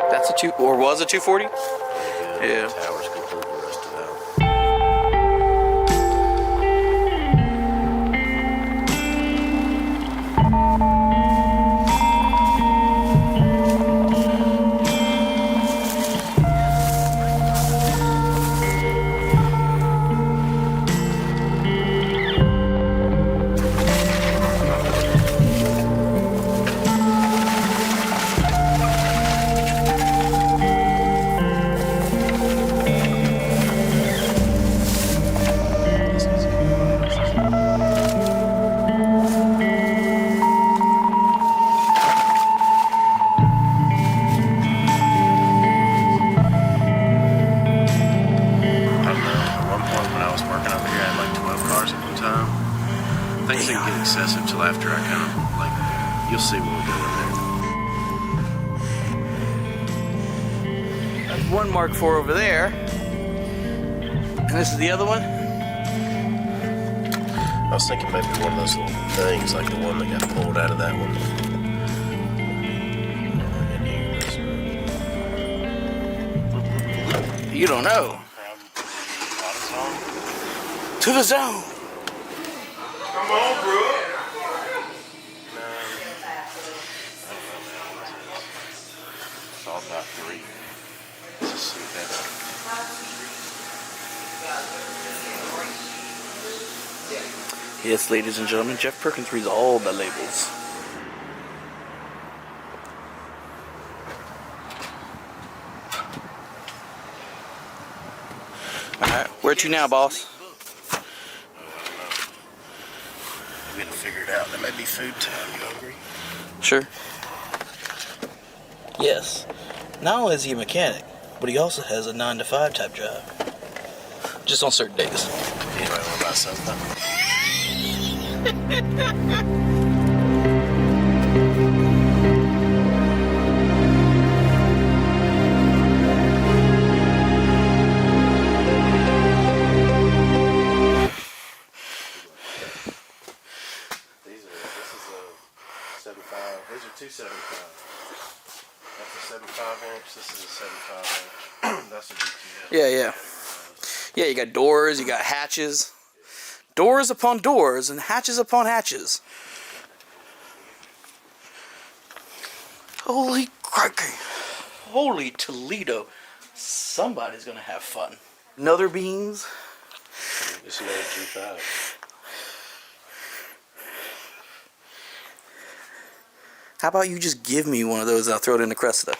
That's a or was a 240? Yeah. Tower's completely rusted out. Things didn't get excessive till after I kind of, like, you'll see what we're doing there. That's one Mark IV over there. And this is the other one? I was thinking maybe one of those little things, like the one that got pulled out of that one. You don't know. To the zone. Come on, bro. It's all about 3. Let's just see that. Yes, ladies and gentlemen, Jeff Perkins reads all the labels. Alright, where to now, boss? We gotta figure it out. That might be food time. You hungry? Sure. Yes. Not only is he a mechanic, but he also has a 9-to-5 type job. Just on certain days. You might want to buy something. This is a 75. These are 275. That's a 75-inch. This is a 75-inch. That's a BTS. Yeah. Yeah, you got doors, you got hatches. Doors upon doors and hatches upon hatches. Holy crikey. Holy Toledo. Somebody's gonna have fun. Another beans. It's an old G5. How about you just give me one of those and I'll throw it in the Cressida?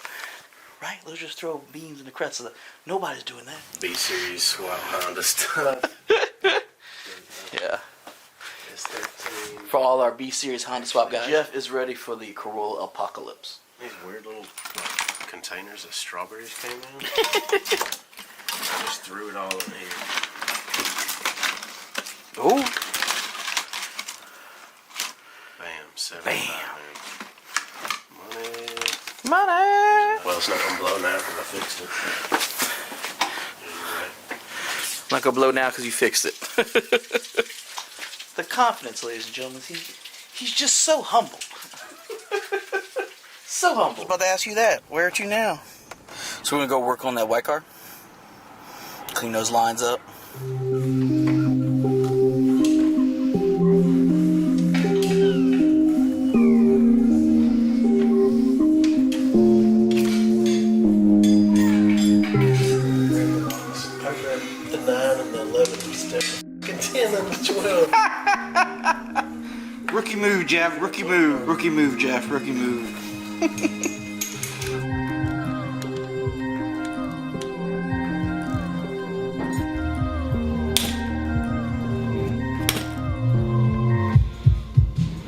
Right? Let's just throw beans in the Cressida. Nobody's doing that. B-Series swap Honda stuff. Yeah. S13. For all our B-Series Honda swap guys. Jeff is ready for the Corolla apocalypse. These weird little containers of strawberries came in. I just threw it all in here. Oh. Bam. 75. Bam. Money. Well, it's not gonna blow now because I fixed it. I'm not gonna blow now because you fixed it. The confidence, ladies and gentlemen. He's just so humble. So humble. I was about to ask you that. Where to now? So we're gonna go work on that white car. Clean those lines up. The 9 and the 11 is different. 10 and the 12. Rookie move, Jeff. Rookie move. Rookie move, Jeff. Rookie move.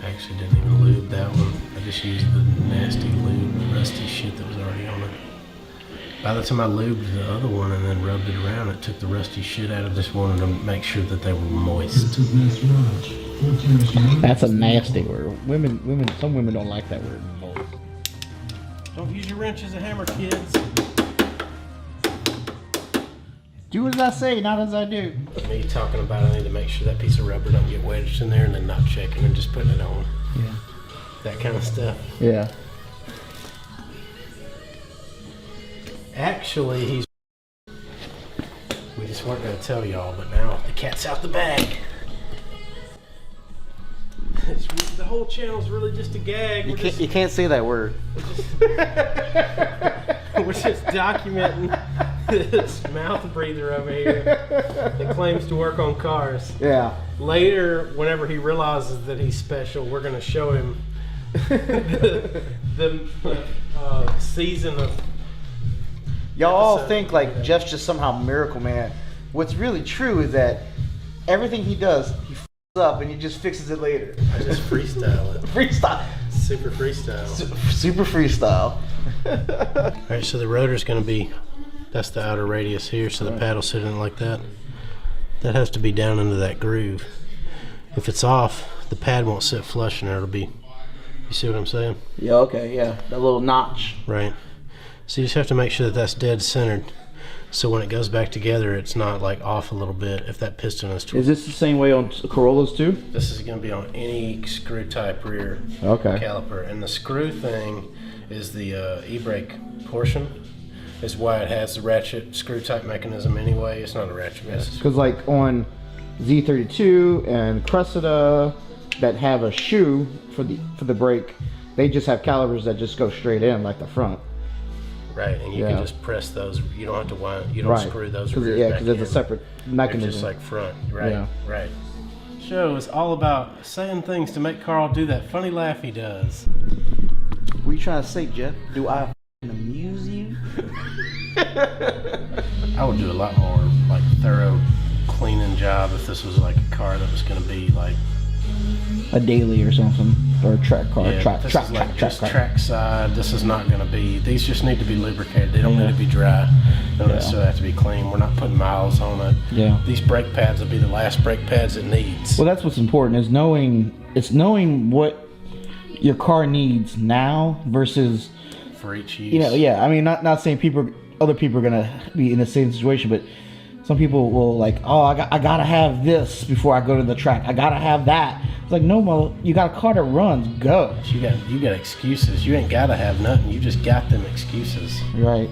Actually didn't even lube that one. I just used the nasty lube, rusty shit that was already on it. By the time I lubed the other one and then rubbed it around, it took the rusty shit out of this one to make sure that they were moist. That's a nasty word. Some women don't like that word. Moist. Don't use your wrench as a hammer, kids. Do as I say, not as I do. Me talking about I need to make sure that piece of rubber don't get wedged in there and then not checking and just putting it on. Yeah. That kind of stuff. Yeah. Actually, we just weren't going to tell y'all, but now the cat's out the bag. The whole channel's really just a gag. You can't say that word. We're just documenting this mouth breather over here that claims to work on cars. Yeah. Later, whenever he realizes that he's special, we're going to show him the season of... Y'all all think like Jeff's just somehow Miracle Man. What's really true is that everything he does, he f***s up and he just fixes it later. I just freestyle it. Freestyle. Super freestyle. Super freestyle. Alright, so the rotor's going to be, that's the outer radius here, so the paddle sitting like that. That has to be down into that groove. If it's off, the pad won't sit flush and it'll be, you see what I'm saying? Yeah, okay, yeah. That little notch. Right. So you just have to make sure that that's dead centered. So when it goes back together, it's not like off a little bit if that piston is Is this the same way on Corollas too? This is going to be on any screw type rear caliper. And the screw thing is the e-brake portion. Is why it has the ratchet screw type mechanism anyway. It's not a ratchet mechanism. Because like on Z32 and Cressida that have a shoe for the brake, they just have calipers that just go straight in like the front. Right, and you can just press those. You don't have to wind. You don't screw those rears yeah, back because in. it's a separate mechanism. They're just like front. Right. Yeah. Right. Show is all about saying things to make Carl do that funny laugh he does. What are you trying to say, Jeff? Do I amuse you? I would do a lot more like thorough cleaning job if this was like a car that was going to be like a daily or something, or a track car. Yeah, track side. This is not going to be. These just need to be lubricated. They don't need to be dry. They don't necessarily have to be clean. We're not putting miles on it. Yeah. These brake pads will be the last brake pads it needs. Well, that's what's important is knowing what your car needs now versus for each use. You know, yeah. I mean, not saying other people are gonna be in the same situation, but some people will like, oh, I gotta have this before I go to the track. I gotta have that. It's like, no, well, you got a car that runs. Go. You got excuses. You ain't gotta have nothing. You just got them excuses. Right.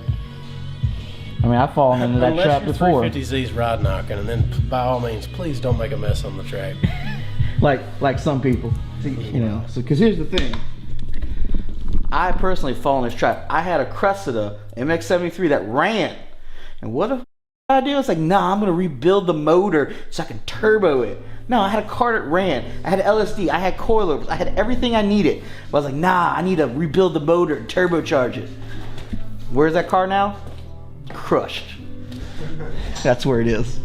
I mean, I've fallen into that trap before. 350Z's rod knocking, and then by all means, please don't make a mess on the track. like some people, you know. So, because here's the thing. I personally fall in this trap. I had a Cressida MX-73 that ran, and what if I do? It's like, nah, I'm gonna rebuild the motor so I can turbo it. No, I had a car that ran. I had LSD. I had coilovers. I had everything I needed. But I was like, nah, I need to rebuild the motor and turbocharge it. Where's that car now? Crushed. That's where it is.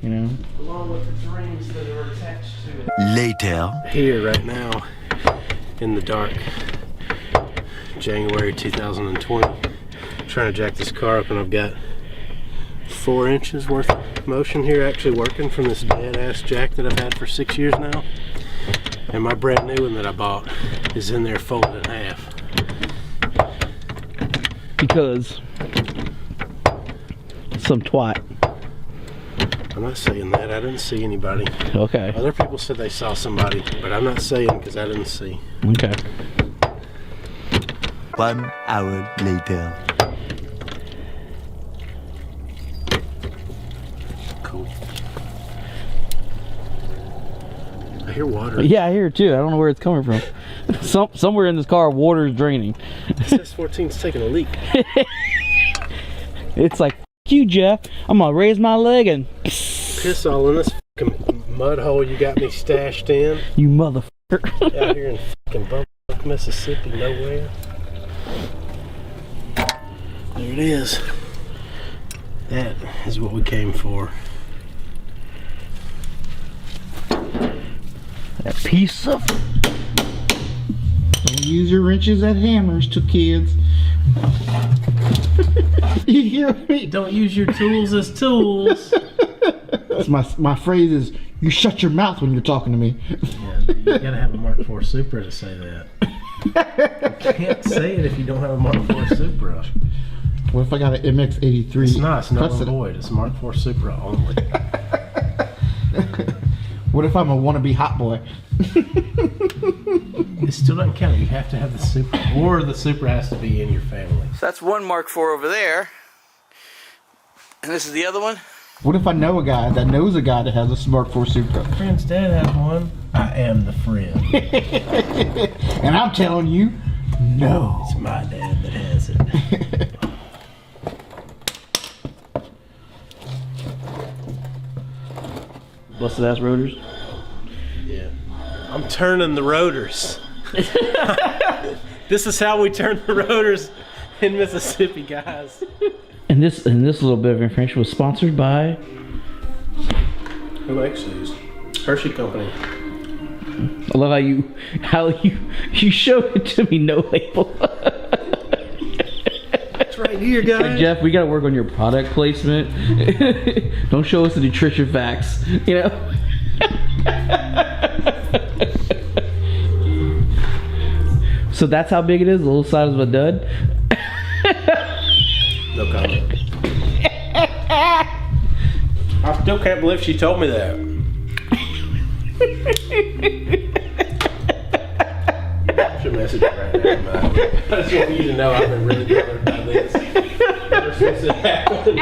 You know. Along with the dreams that are attached to it. Later. Here right now, in the dark, January 2020, trying to jack this car up, and I've got 4 inches worth of motion here actually working from this dead ass jack that I've had for 6 years now, and my brand new one that I bought is in there folded in half because some twat. I'm not saying that. I didn't see anybody. Okay. Other people said they saw somebody, but I'm not saying because I didn't see. Okay. 1 hour later. Cool. I hear water. Yeah, I hear it too. I don't know where it's coming from. Somewhere in this car, water is draining. This S14's taking a leak. It's like, F you, Jeff. I'm gonna raise my leg and piss all in this fucking mud hole you got me stashed in. You motherfucker. Out here in fucking Bumfuck, Mississippi, nowhere. There it is. That is what we came for. That piece of. Don't use your wrenches as hammers to kids. You hear me? Don't use your tools as tools. That's my phrase is, you shut your mouth when you're talking to me. Yeah, you gotta have a Mark IV Supra to say that. You can't say it if you don't have a Mark IV Supra. What if I got an MX-83? It's not. It's null and void. It's Mark IV Supra only. What if I'm a wannabe hot boy? It still doesn't count. You have to have the Supra, or the Supra has to be in your family. So that's one Mark IV over there. And this is the other one? What if I know a guy that knows a guy that has a Smart 4 Supra? Friend's dad has one. I am the friend. And I'm telling you, no. It's my dad that has it. Busted ass rotors. Yeah. I'm turning the rotors. This is how we turn the rotors in Mississippi, guys. And this little bit of information was sponsored by Who makes these? Hershey Company. I love how you showed it to me, no label. It's right here, guys. Jeff, we gotta work on your product placement. Don't show us the nutrition facts, you know. So that's how big it is, the little size of a dud. No comment. I still can't believe she told me that. Should message her right now, but I just want you to know I've been really bothered by this ever since it happened.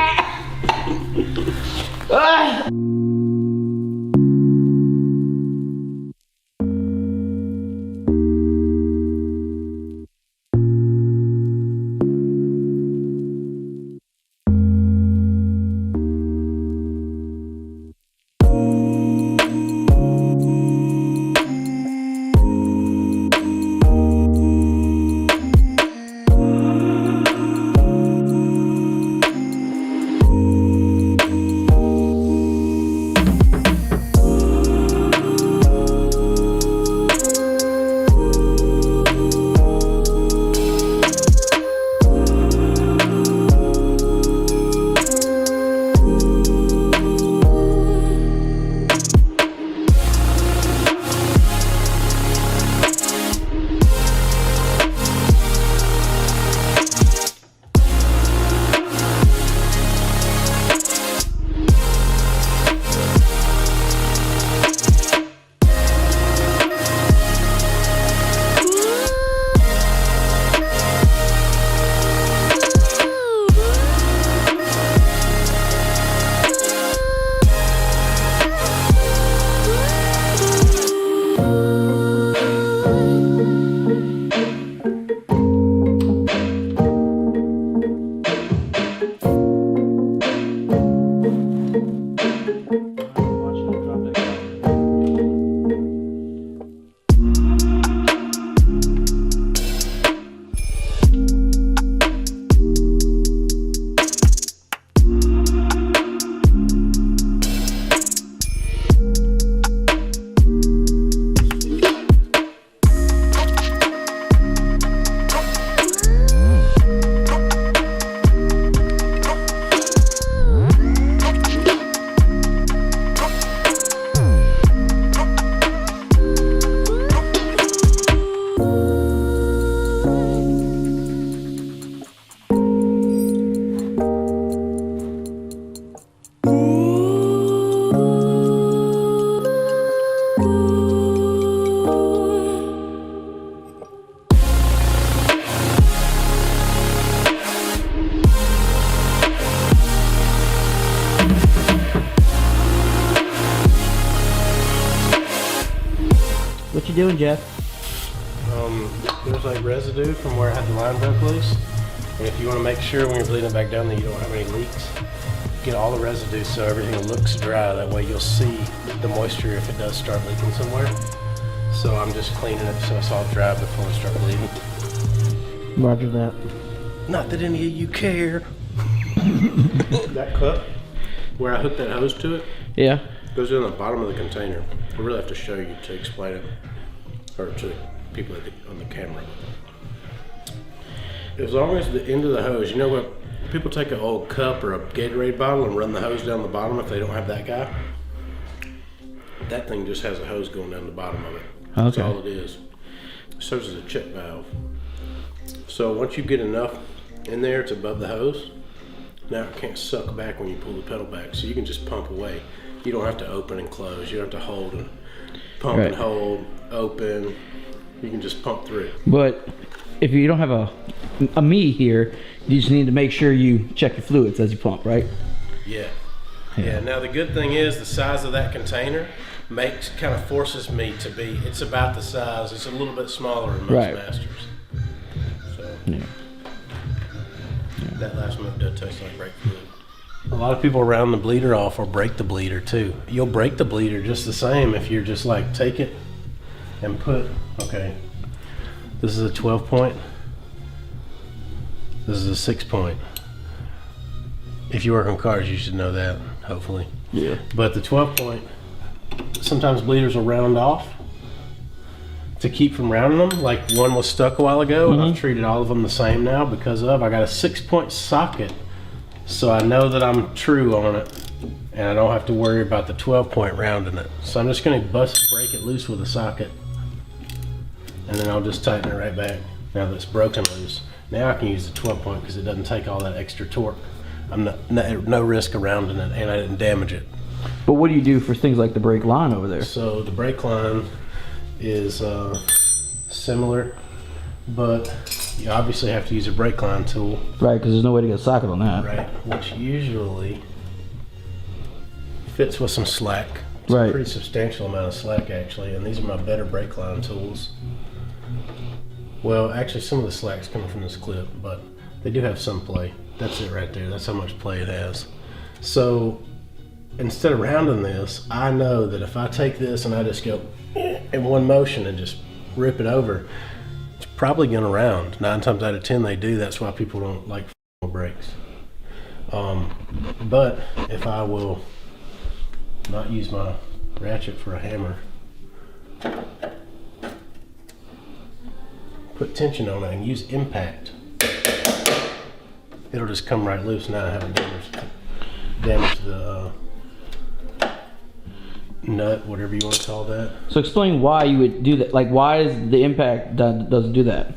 What you doing, Jeff? There's like residue from where I had the line broke loose. And if you want to make sure when you're bleeding it back down that you don't have any leaks, get all the residue so everything looks dry. That way you'll see the moisture if it does start leaking somewhere. So I'm just cleaning it so it's all dry before I start bleeding. Roger that. Not that any of you care. That cup, where I hooked that hose to it, Yeah. goes in the bottom of the container. I really have to show you to explain it, or to the people on the camera. As long as the end of the hose, you know what, People take an old cup or a Gatorade bottle and run the hose down the bottom if they don't have that guy. That thing just has a hose going down the bottom of it. That's all it is. It serves as a check valve. So once you get enough in there, it's above the hose. Now it can't suck back when you pull the pedal back, so you can just pump away. You don't have to open and close. You don't have to hold and pump and hold, open. You can just pump through. But if you don't have a me here, you just need to make sure you check your fluids as you pump, right? Yeah. Now the good thing is the size of that container kind of forces me to be. It's about the size. It's a little bit smaller than most Masters. So that last move does taste like brake fluid. A lot of people round the bleeder off or break the bleeder too. You'll break the bleeder just the same if you're just like take it and put. Okay, this is a 12 point. This is a 6 point. If you work on cars, you should know that, hopefully. Yeah. But the 12 point, sometimes bleeders will round off to keep from rounding them. Like one was stuck a while ago, and I've treated all of them the same now because I got a 6 point socket, so I know that I'm true on it, and I don't have to worry about the 12 point rounding it. So I'm just gonna break it loose with a socket, and then I'll just tighten it right back now that it's broken loose. Now I can use the 12 point because it doesn't take all that extra torque. I'm no risk of rounding it, and I didn't damage it. But what do you do for things like the brake line over there? So the brake line is similar, but you obviously have to use a brake line tool. Right, because there's no way to get a socket on that. Right, which usually fits with some slack. It's a pretty substantial amount of slack actually, and these are my better brake line tools. Well, actually some of the slack's coming from this clip, but they do have some play. That's it right there. That's how much play it has. So instead of rounding this, I know that if I take this and I just go in one motion and just rip it over, it's probably going to round. 9 times out of 10 they do. That's why people don't like brakes. But if I will not use my ratchet for a hammer, put tension on it and use impact, it'll just come right loose. Now I haven't damaged the nut, whatever you want to call that. So explain why you would do that. Like, why is the impact doesn't do that?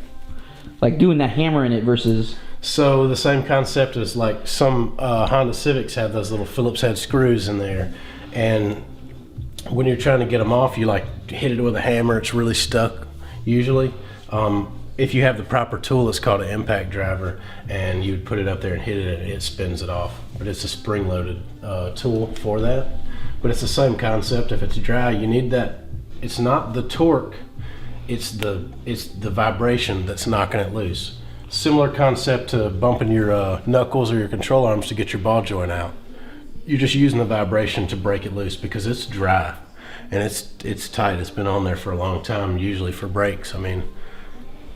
Like doing the hammer in it versus. So the same concept as like some Honda Civics have those little Phillips head screws in there, and when you're trying to get them off, you like hit it with a hammer. It's really stuck usually. If you have the proper tool, it's called an impact driver, and you would put it up there and hit it and it spins it off. But it's a spring-loaded tool for that. But it's the same concept. If it's dry, you need that. It's not the torque, it's the vibration that's knocking it loose. Similar concept to bumping your knuckles or your control arms to get your ball joint out. You're just using the vibration to break it loose because it's dry and it's tight. It's been on there for a long time, usually for brakes. I mean,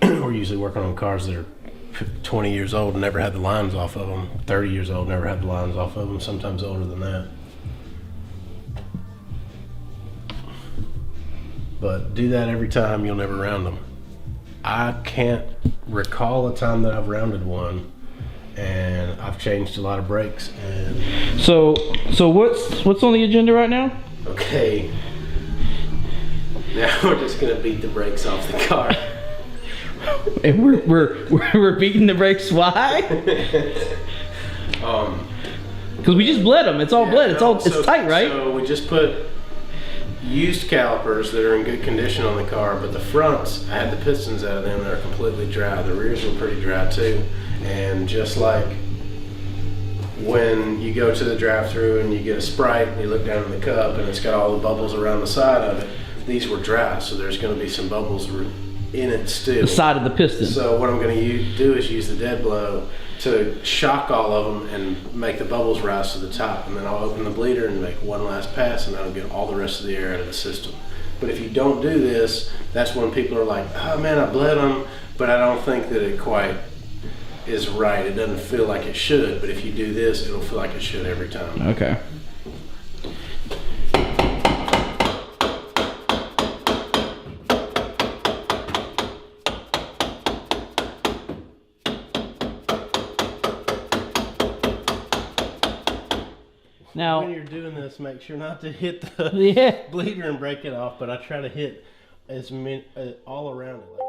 we're usually working on cars that are 20 years old and never had the lines off of them, 30 years old, never had the lines off of them, sometimes older than that. But do that every time, you'll never round them. I can't recall a time that I've rounded one, and I've changed a lot of brakes. And so what's on the agenda right now? Okay, now we're just gonna beat the brakes off the car. And we're beating the brakes. Why? Because we just bled them. It's all bled. It's tight, right? So we just put used calipers that are in good condition on the car, but the fronts, I had the pistons out of them that are completely dry. The rears were pretty dry too. And just like when you go to the drive-thru and you get a Sprite and you look down in the cup and it's got all the bubbles around the side of it, these were dry, so there's going to be some bubbles in it still. The side of the piston. So what I'm going to do is use the dead blow to shock all of them and make the bubbles rise to the top, and then I'll open the bleeder and make one last pass, and that'll get all the rest of the air out of the system. But if you don't do this, that's when people are like, oh man, I bled them, but I don't think that it quite is right. It doesn't feel like it should, but if you do this, it'll feel like it should every time. Okay. Now, when you're doing this, make sure not to hit the yeah. bleeder and break it off. But I try to hit as many all around it.